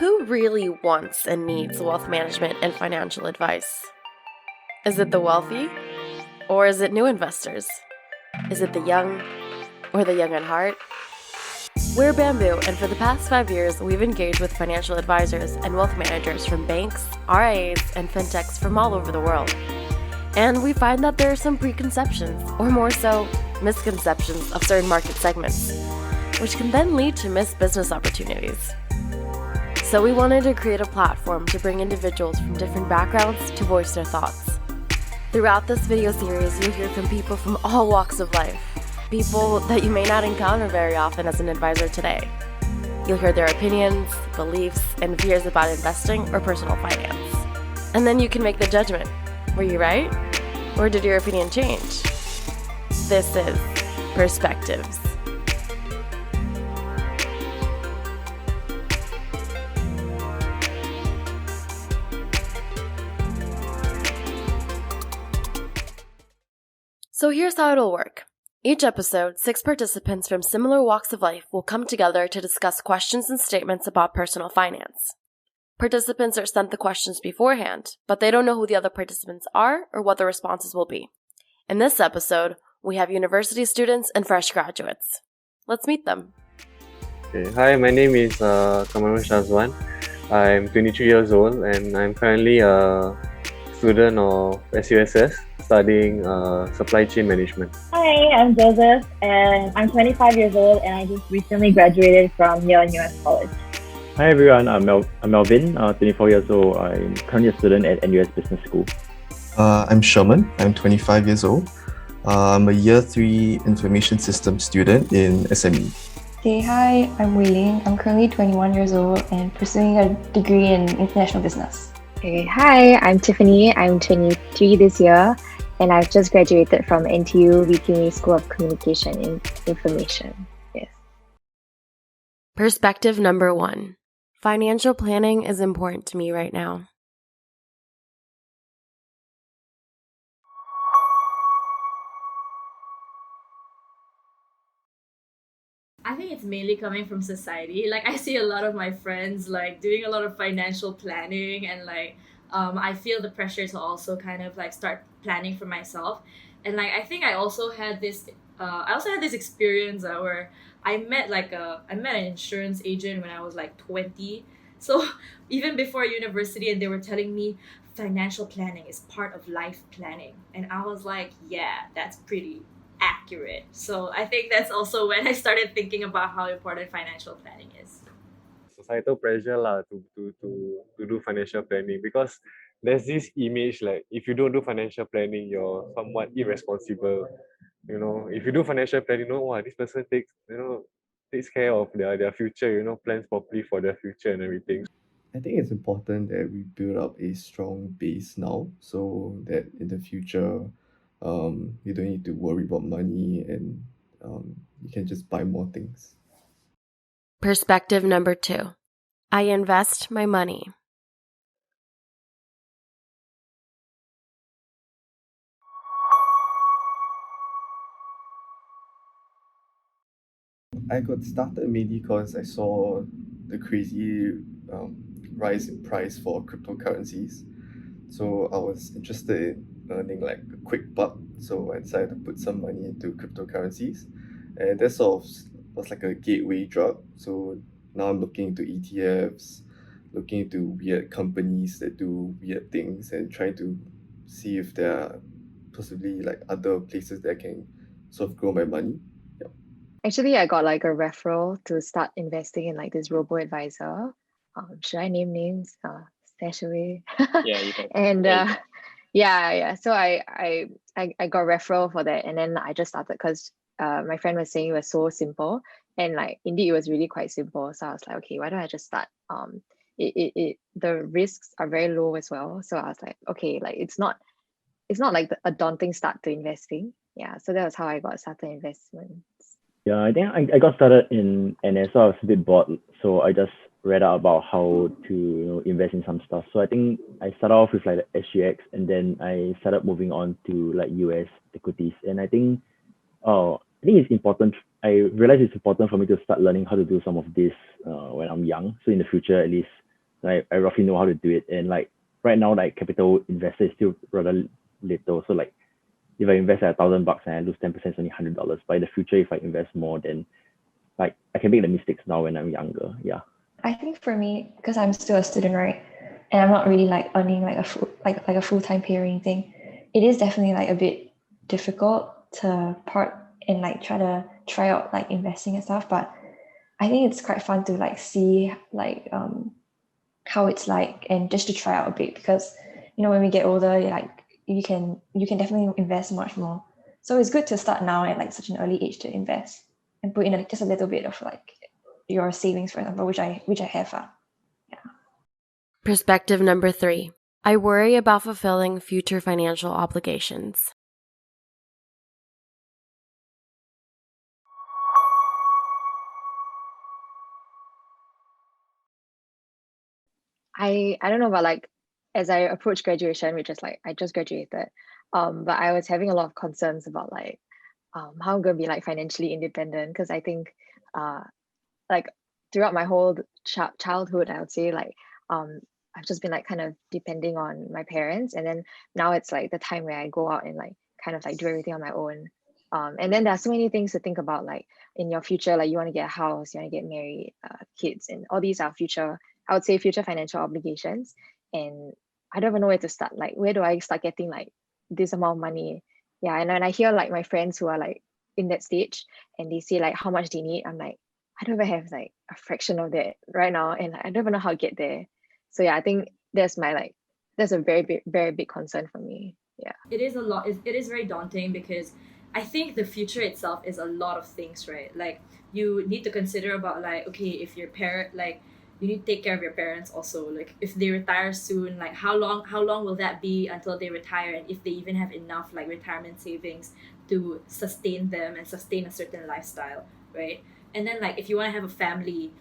Who really wants and needs wealth management and financial advice? Is it the wealthy? Or is it new investors? Is it the young? Or the young at heart? We're Bamboo, and for the past 5 years, we've engaged with financial advisors and wealth managers from banks, RIAs, and fintechs from all over the world. And we find that there are some preconceptions, or more so, misconceptions of certain market segments, which can then lead to missed business opportunities. So we wanted to create a platform to bring individuals from different backgrounds to voice their thoughts. Throughout this video series, you'll hear from people from all walks of life, people that you may not encounter very often as an advisor today. You'll hear their opinions, beliefs, and fears about investing or personal finance. And then you can make the judgment. Were you right? Or did your opinion change? This is Perspectives. So here's how it'll work. Each episode, 6 participants from similar walks of life will come together to discuss questions and statements about personal finance. Participants are sent the questions beforehand, but they don't know who the other participants are or what the responses will be. In this episode, we have university students and fresh graduates. Let's meet them. Okay. Hi, my name is Kamarul Shazwan. I'm 23 years old and I'm currently a student of SUSS studying supply chain management. Hi, I'm Joseph and I'm 25 years old and I just recently graduated from Yale US College. Hi everyone, I'm Melvin, 24 years old. I'm currently a student at NUS Business School. I'm Sherman, I'm 25 years old. I'm a Year 3 Information Systems student in SME. Okay, hi, I'm Wei Ling. I'm currently 21 years old and pursuing a degree in international business. Okay, hi, I'm Tiffany. I'm 23 this year and I've just graduated from NTU VTME School of Communication and Information. Yes. Perspective number 1. Financial planning is important to me right now. I think it's mainly coming from society. Like I see a lot of my friends doing a lot of financial planning and I feel the pressure to also kind of start planning for myself. And I think I also had this experience where I met an insurance agent when I was 20. So even before university, and they were telling me financial planning is part of life planning. And I was like, yeah, that's pretty accurate. So I think that's also when I started thinking about how important financial planning is. Societal pressure to do financial planning, because there's this image if you don't do financial planning, you're somewhat irresponsible. If you do financial planning, this person takes care of their future, plans properly for their future and everything. I think it's important that we build up a strong base now so that in the future you don't need to worry about money and you can just buy more things. Perspective number 2. I invest my money. I got started mainly because I saw the crazy rise in price for cryptocurrencies. So I was interested in earning a quick buck. So I decided to put some money into cryptocurrencies. And that sort of was like a gateway drug. So now I'm looking into ETFs, looking into weird companies that do weird things and trying to see if there are possibly other places that I can sort of grow my money. Actually, I got a referral to start investing in this robo-advisor. Should I name names? Stash away. Yeah, you can. And yeah. So I got referral for that, and then I just started because my friend was saying it was so simple, and indeed it was really quite simple. So I was like, okay, why don't I just start? The risks are very low as well. So I was like, okay, it's not a daunting start to investing. Yeah, so that was how I got started investment. Yeah, I think I got started in NS, so I was a bit bored. So I just read out about how to invest in some stuff. So I think I started off with the SGX, and then I started moving on to US equities. And I think it's important. I realized it's important for me to start learning how to do some of this when I'm young. So in the future, at least like I roughly know how to do it. And like right now, like capital investor is still rather little. So like if I invest at $1,000 and I lose 10%, it's only $100. But in the future, if I invest more, then like I can make the mistakes now when I'm younger. Yeah. I think for me, because I'm still a student, right, and I'm not really like earning like a full-time pay or anything, it is definitely like a bit difficult to part and like try out like investing and stuff. But I think it's quite fun to like see like how it's like, and just to try out a bit, because when we get older, like you can definitely invest much more. So it's good to start now at like such an early age to invest and put in just a little bit of like your savings, for example, which I have. Perspective number 3. I worry about fulfilling future financial obligations. I don't know, but like as I approach graduation, which is like I just graduated, but I was having a lot of concerns about like how I'm gonna be like financially independent, because I think like throughout my whole childhood, I would say like I've just been like kind of depending on my parents, and then now it's like the time where I go out and like kind of like do everything on my own. And then there are so many things to think about, like in your future, like you want to get a house, you want to get married, kids, and all these are future financial obligations. And I don't even know where to start. Like, where do I start getting like this amount of money? Yeah, and then I hear like my friends who are like in that stage, and they say like how much they need. I'm like, I don't even have like a fraction of that right now, and I don't even know how to get there. So yeah, I think that's a very big concern for me. Yeah, it is a lot. It is very daunting, because I think the future itself is a lot of things, right? Like you need to consider about like, okay, if your parent, like you need to take care of your parents also. Like if they retire soon, like how long will that be until they retire, and if they even have enough like retirement savings to sustain them and sustain a certain lifestyle, right? And then like if you want to have a family,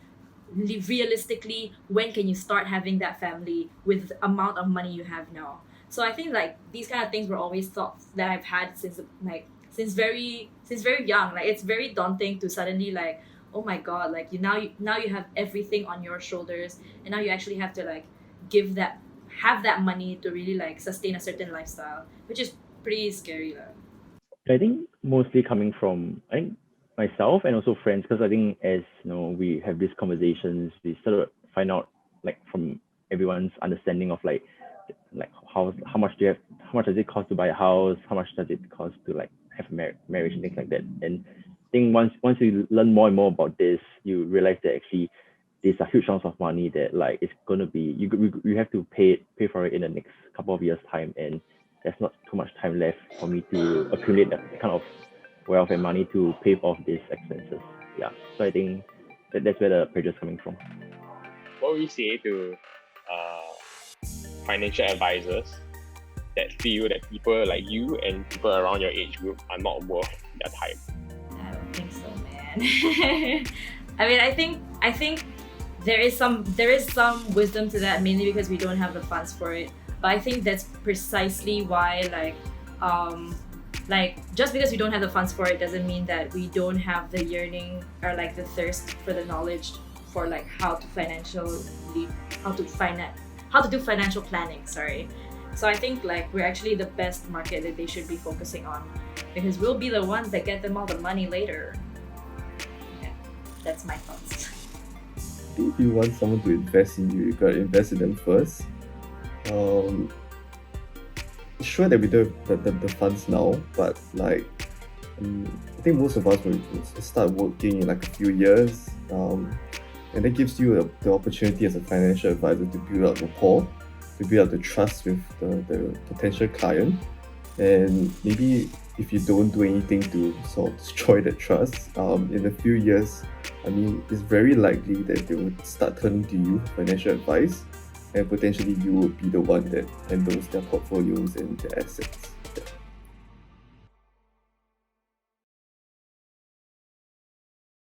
realistically, when can you start having that family with the amount of money you have now? So I think like these kind of things were always thoughts that I've had since very young. Like it's very daunting to suddenly like, oh my god, like now you have everything on your shoulders, and now you actually have to like have that money to really like sustain a certain lifestyle, which is pretty scary. I think mostly coming from myself and also friends, because I think as we have these conversations, we sort of find out like from everyone's understanding of like how much does it cost to buy a house, how much does it cost to like have a marriage and things like that. And I think once you learn more and more about this, you realize that actually these are huge amounts of money that like it's gonna be you have to pay for it in the next couple of years time, and there's not too much time left for me to accumulate that kind of wealth and money to pay off these expenses. Yeah, so I think that's where the pressure is coming from. What would you say to financial advisors that feel that people like you and people around your age group are not worth their time? I don't think so, man. I mean, I think there is some wisdom to that, mainly because we don't have the funds for it. But I think that's precisely why like just because we don't have the funds for it doesn't mean that we don't have the yearning or like the thirst for the knowledge for like how to do financial planning. So I think like we're actually the best market that they should be focusing on, because we'll be the ones that get them all the money later. Yeah, that's my thoughts. If you want someone to invest in you, you gotta invest in them first. Sure that we don't have the funds now, but like I think most of us will start working in like a few years, and that gives you the opportunity as a financial advisor to build up rapport, to build up the trust with the potential client. And maybe if you don't do anything to sort of destroy that trust, in a few years, I mean, it's very likely that they will start turning to you for financial advice, and potentially you will be the one that handles their portfolios and their assets.